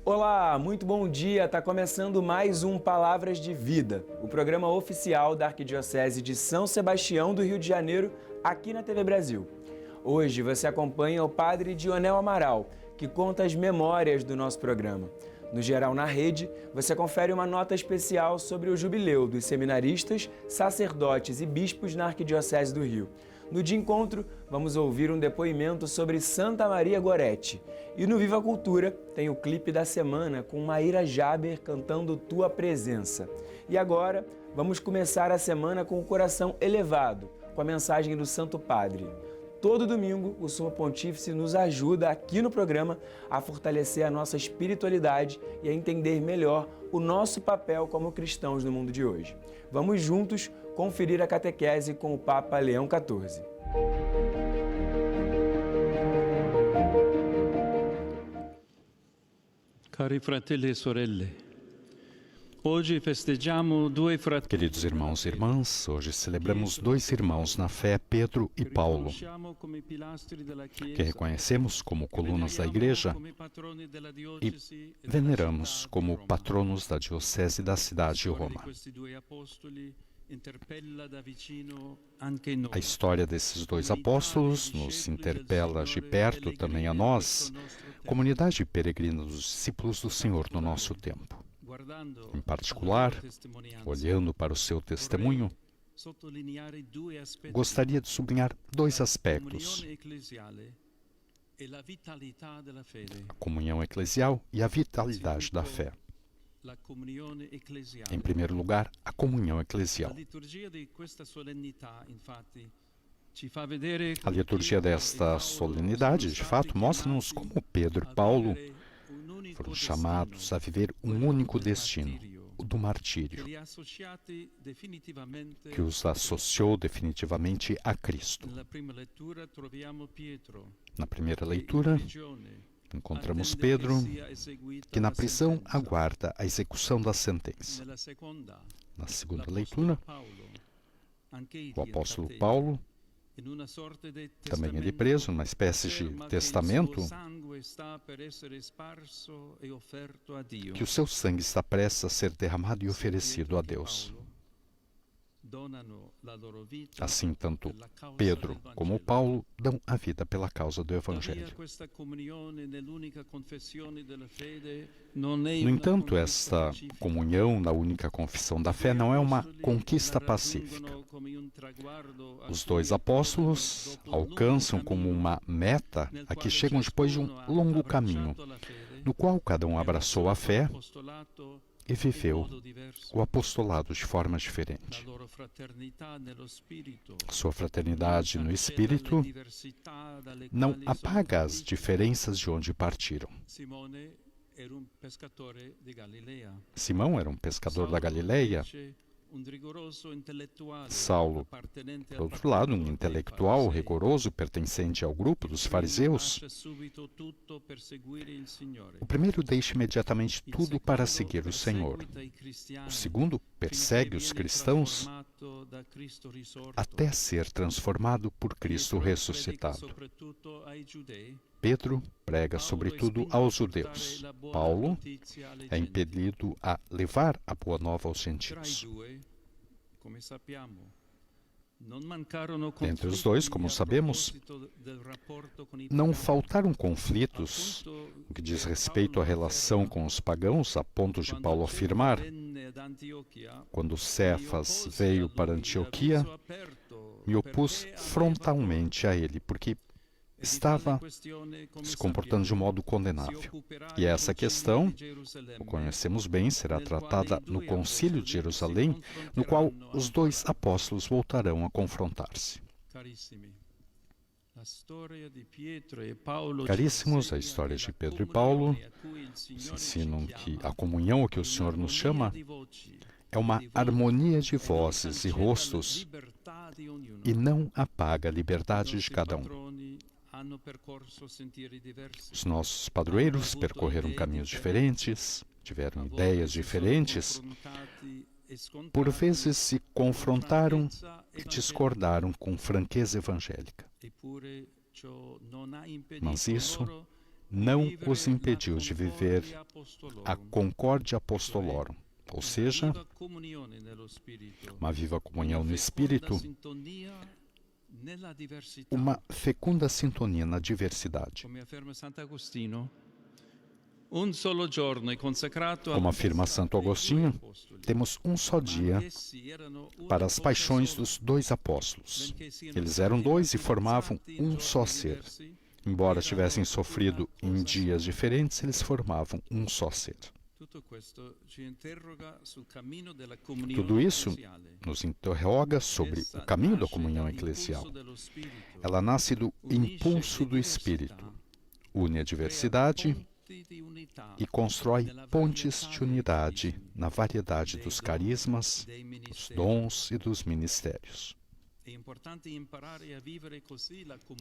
Olá, muito bom dia! Está começando mais um Palavras de Vida, o programa oficial da Arquidiocese de São Sebastião do Rio de Janeiro, aqui na TV Brasil. Hoje você acompanha o Padre Dionel Amaral, que conta as memórias do nosso programa. No Geral na Rede, você confere uma nota especial sobre o jubileu dos seminaristas, sacerdotes e bispos na Arquidiocese do Rio. No De Encontro, vamos ouvir um depoimento sobre Santa Maria Goretti. E no Viva Cultura, tem o clipe da semana com Maíra Jaber cantando Tua Presença. E agora, vamos começar a semana com o coração elevado, com a mensagem do Santo Padre. Todo domingo, o Sumo Pontífice nos ajuda aqui no programa a fortalecer a nossa espiritualidade e a entender melhor o nosso papel como cristãos no mundo de hoje. Vamos juntos conferir a catequese com o Papa Leão XIV. Cari fratelli e sorelle, hoje festeggiamo due fratelli. Queridos irmãos e irmãs, hoje celebramos dois irmãos na fé, Pedro e Paulo, que reconhecemos como colunas da Igreja e veneramos como patronos da Diocese da cidade de Roma. A história desses dois apóstolos nos interpela de perto também a nós, comunidade peregrina dos discípulos do Senhor no nosso tempo. Em particular, olhando para o seu testemunho, gostaria de sublinhar dois aspectos: a comunhão eclesial e a vitalidade da fé. Em primeiro lugar, a comunhão eclesial. A liturgia desta solenidade, de fato, mostra-nos como Pedro e Paulo foram chamados a viver um único destino, o do martírio, que os associou definitivamente a Cristo. Na primeira leitura, encontramos Pedro, que na prisão aguarda a execução da sentença. Na segunda leitura, o apóstolo Paulo, também ele preso numa espécie de testamento, que o seu sangue está prestes a ser derramado e oferecido a Deus. Assim, tanto Pedro como Paulo dão a vida pela causa do Evangelho. No entanto, esta comunhão na única confissão da fé não é uma conquista pacífica. Os dois apóstolos alcançam como uma meta a que chegam depois de um longo caminho, no qual cada um abraçou a fé e viveu o apostolado de forma diferente. Sua fraternidade no Espírito não apaga as diferenças de onde partiram. Simão era um pescador da Galileia. Saulo, por outro lado, um intelectual rigoroso pertencente ao grupo dos fariseus. O primeiro deixa imediatamente tudo para seguir o Senhor. O segundo persegue os cristãos até ser transformado por Cristo ressuscitado. Pedro prega sobretudo aos judeus. Paulo é impelido a levar a boa nova aos gentios. Entre os dois, como sabemos, não faltaram conflitos no que diz respeito à relação com os pagãos, a ponto de Paulo afirmar: quando Cefas veio para Antioquia, me opus frontalmente a ele, porque estava se comportando de um modo condenável. E essa questão, o conhecemos bem, será tratada no Concílio de Jerusalém, no qual os dois apóstolos voltarão a confrontar-se. Caríssimos, a história de Pedro e Paulo nos ensinam que a comunhão a que o Senhor nos chama é uma harmonia de vozes e rostos e não apaga a liberdade de cada um. Os nossos padroeiros percorreram caminhos diferentes, tiveram ideias diferentes, por vezes se confrontaram e discordaram com franqueza evangélica. Mas isso não os impediu de viver a concórdia apostolorum, ou seja, uma viva comunhão no Espírito, uma fecunda sintonia na diversidade. Como afirma Santo Agostinho, temos um só dia para as paixões dos dois apóstolos. Eles eram dois e formavam um só ser. Embora tivessem sofrido em dias diferentes, eles formavam um só ser. Tudo isso nos interroga sobre o caminho da comunhão eclesial. Ela nasce do impulso do Espírito, une a diversidade e constrói pontes de unidade na variedade dos carismas, dos dons e dos ministérios.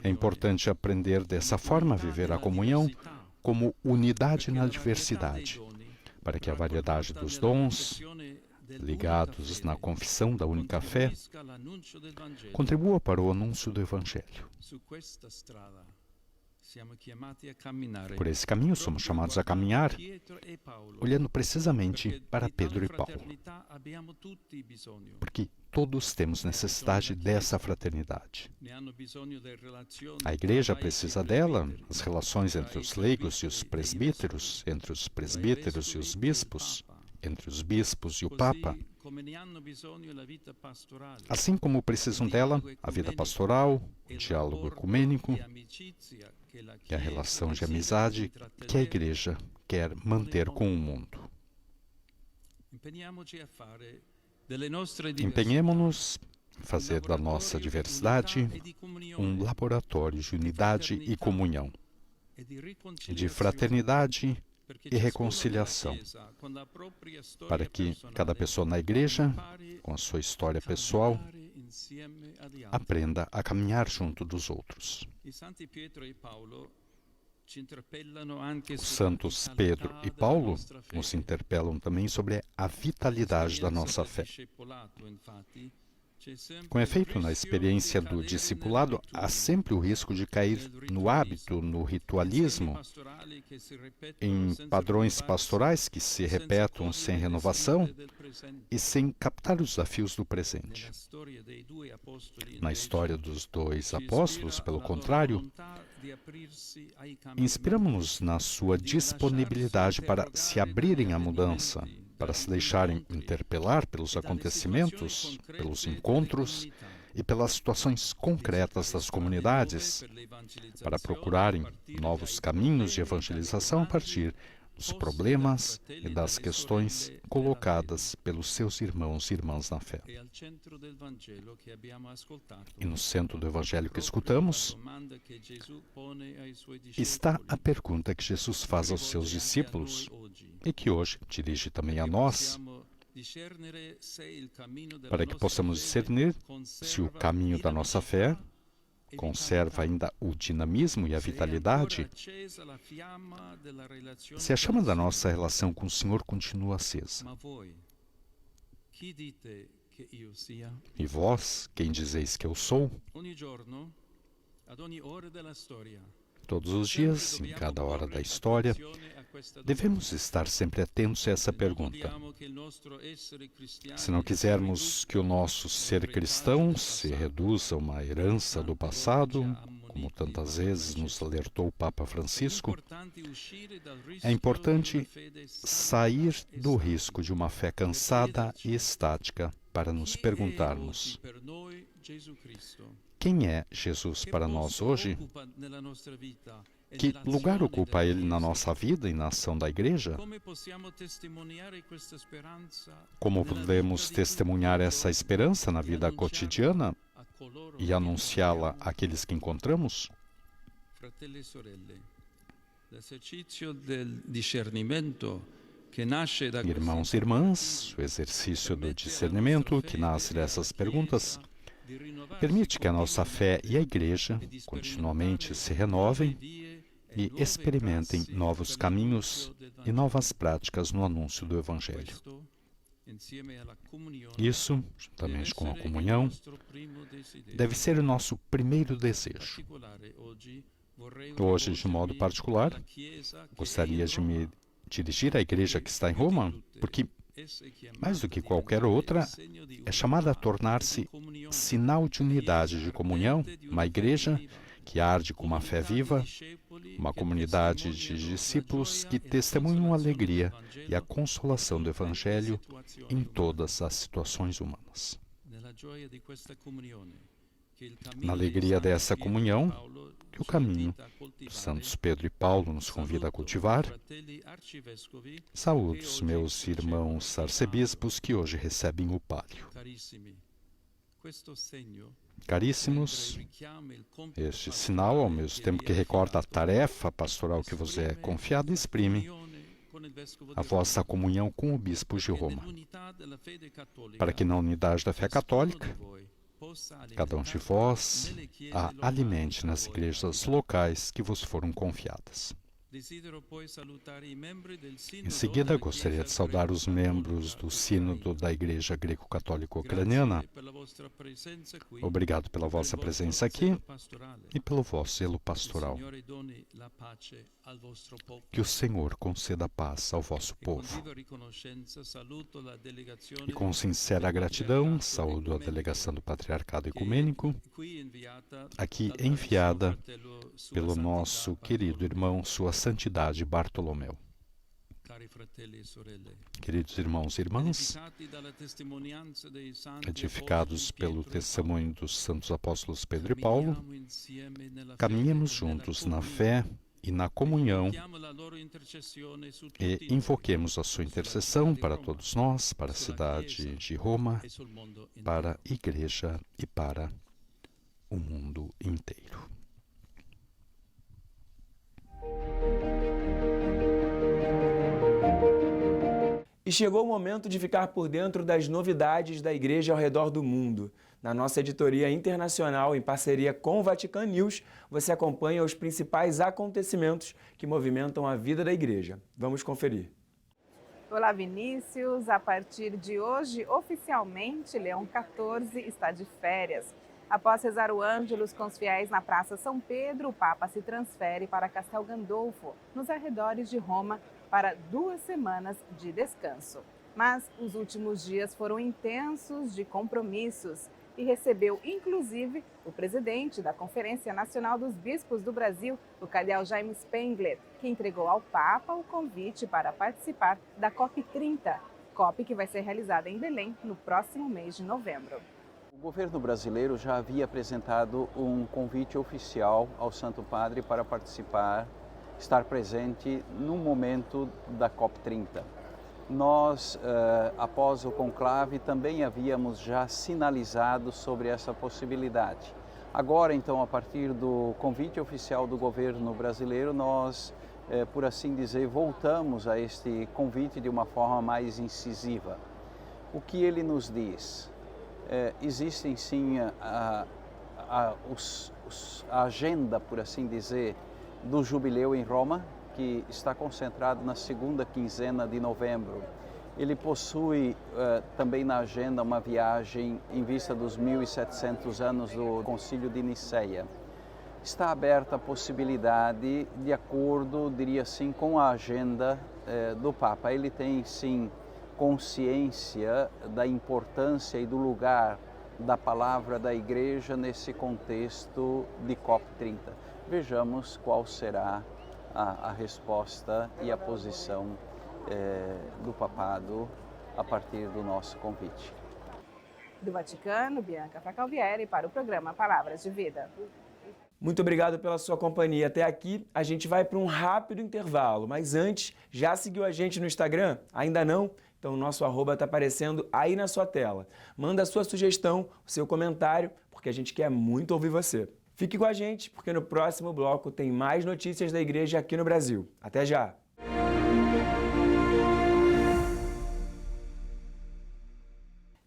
É importante aprender dessa forma a viver a comunhão como unidade na diversidade, para que a variedade dos dons, ligados na confissão da única fé, contribua para o anúncio do Evangelho. Por esse caminho somos chamados a caminhar, olhando precisamente para Pedro e Paulo, porque todos temos necessidade dessa fraternidade. A Igreja precisa dela, as relações entre os leigos e os presbíteros, entre os presbíteros e os bispos, entre os bispos e o Papa. Assim como precisam dela a vida pastoral, o diálogo ecumênico e a relação de amizade que a Igreja quer manter com o mundo. Empenhemo-nos em fazer da nossa diversidade um laboratório de unidade e comunhão, de fraternidade e reconciliação, para que cada pessoa na Igreja, com a sua história pessoal, aprenda a caminhar junto dos outros. Os santos Pedro e Paulo nos interpelam também sobre a vitalidade da nossa fé. Com efeito, na experiência do discipulado, há sempre o risco de cair no hábito, no ritualismo, em padrões pastorais que se repetem sem renovação e sem captar os desafios do presente. Na história dos dois apóstolos, pelo contrário, inspiramos-nos na sua disponibilidade para se abrirem à mudança, para se deixarem interpelar pelos acontecimentos, pelos encontros e pelas situações concretas das comunidades, para procurarem novos caminhos de evangelização a partir dos problemas e das questões colocadas pelos seus irmãos e irmãs na fé. E no centro do Evangelho que escutamos está a pergunta que Jesus faz aos seus discípulos e que hoje dirige também a nós, para que possamos discernir se o caminho da nossa fé conserva ainda o dinamismo e a vitalidade, se a chama da nossa relação com o Senhor continua acesa. E vós, quem dizeis que eu sou? Todos os dias, em cada hora da história, devemos estar sempre atentos a essa pergunta. Se não quisermos que o nosso ser cristão se reduza a uma herança do passado, como tantas vezes nos alertou o Papa Francisco, é importante sair do risco de uma fé cansada e estática para nos perguntarmos: quem é Jesus para nós hoje? Que lugar ocupa Ele na nossa vida e na ação da Igreja? Como podemos testemunhar essa esperança na vida cotidiana e anunciá-la àqueles que encontramos? Irmãos e irmãs, o exercício do discernimento que nasce dessas perguntas permite que a nossa fé e a Igreja continuamente se renovem e experimentem novos caminhos e novas práticas no anúncio do Evangelho. Isso, juntamente com a comunhão, deve ser o nosso primeiro desejo. Hoje, de modo particular, gostaria de me dirigir à igreja que está em Roma, porque, mais do que qualquer outra, é chamada a tornar-se sinal de unidade, de comunhão, uma igreja que arde com uma fé viva, uma comunidade de discípulos que testemunham a alegria e a consolação do Evangelho em todas as situações humanas. Na alegria dessa comunhão, que o caminho dos santos Pedro e Paulo nos convida a cultivar, saúdo os meus irmãos arcebispos que hoje recebem o pálio. Caríssimos, este sinal, ao mesmo tempo que recorda a tarefa pastoral que vos é confiada, exprime a vossa comunhão com o Bispo de Roma, para que na unidade da fé católica, cada um de vós a alimente nas igrejas locais que vos foram confiadas. Em seguida, gostaria de saudar os membros do Sínodo da Igreja Greco-Católica Ucraniana. Obrigado pela vossa presença aqui e pelo vosso zelo pastoral. Que o Senhor conceda paz ao vosso povo. E com sincera gratidão, saúdo a delegação do Patriarcado Ecumênico, aqui enviada pelo nosso querido irmão, Sua Santidade Bartolomeu. Queridos irmãos e irmãs, edificados pelo testemunho dos santos apóstolos Pedro e Paulo, caminhemos juntos na fé e na comunhão e invoquemos a sua intercessão para todos nós, para a cidade de Roma, para a Igreja e para o mundo inteiro. E chegou o momento de ficar por dentro das novidades da Igreja ao redor do mundo. Na nossa editoria internacional, em parceria com o Vatican News, você acompanha os principais acontecimentos que movimentam a vida da Igreja. Vamos conferir. Olá, Vinícius. A partir de hoje, oficialmente, Leão XIV está de férias. Após rezar o Ângelus com os fiéis na Praça São Pedro, o Papa se transfere para Castel Gandolfo, nos arredores de Roma, para 2 semanas de descanso. Mas os últimos dias foram intensos de compromissos e recebeu, inclusive, o presidente da Conferência Nacional dos Bispos do Brasil, o cardeal Jaime Spengler, que entregou ao Papa o convite para participar da COP30, COP que vai ser realizada em Belém no próximo mês de novembro. O governo brasileiro já havia apresentado um convite oficial ao Santo Padre para participar, estar presente no momento da COP30. Nós, após o conclave, também havíamos já sinalizado sobre essa possibilidade. Agora, então, a partir do convite oficial do governo brasileiro, nós, por assim dizer, voltamos a este convite de uma forma mais incisiva. O que ele nos diz? Existem sim a agenda, por assim dizer, do jubileu em Roma, que está concentrado na segunda quinzena de novembro. Ele possui também na agenda uma viagem em vista dos 1700 anos do Concílio de Niceia. Está aberta a possibilidade, de acordo, diria assim, com a agenda do Papa. Ele tem sim consciência da importância e do lugar da palavra da Igreja nesse contexto de COP30. Vejamos qual será a resposta e a posição do papado a partir do nosso convite. Do Vaticano, Bianca Facalvieri para o programa Palavras de Vida. Muito obrigado pela sua companhia. Até aqui, a gente vai para um rápido intervalo. Mas antes, já seguiu a gente no Instagram? Ainda não? Então o nosso @ está aparecendo aí na sua tela. Manda a sua sugestão, o seu comentário, porque a gente quer muito ouvir você. Fique com a gente, porque no próximo bloco tem mais notícias da Igreja aqui no Brasil. Até já!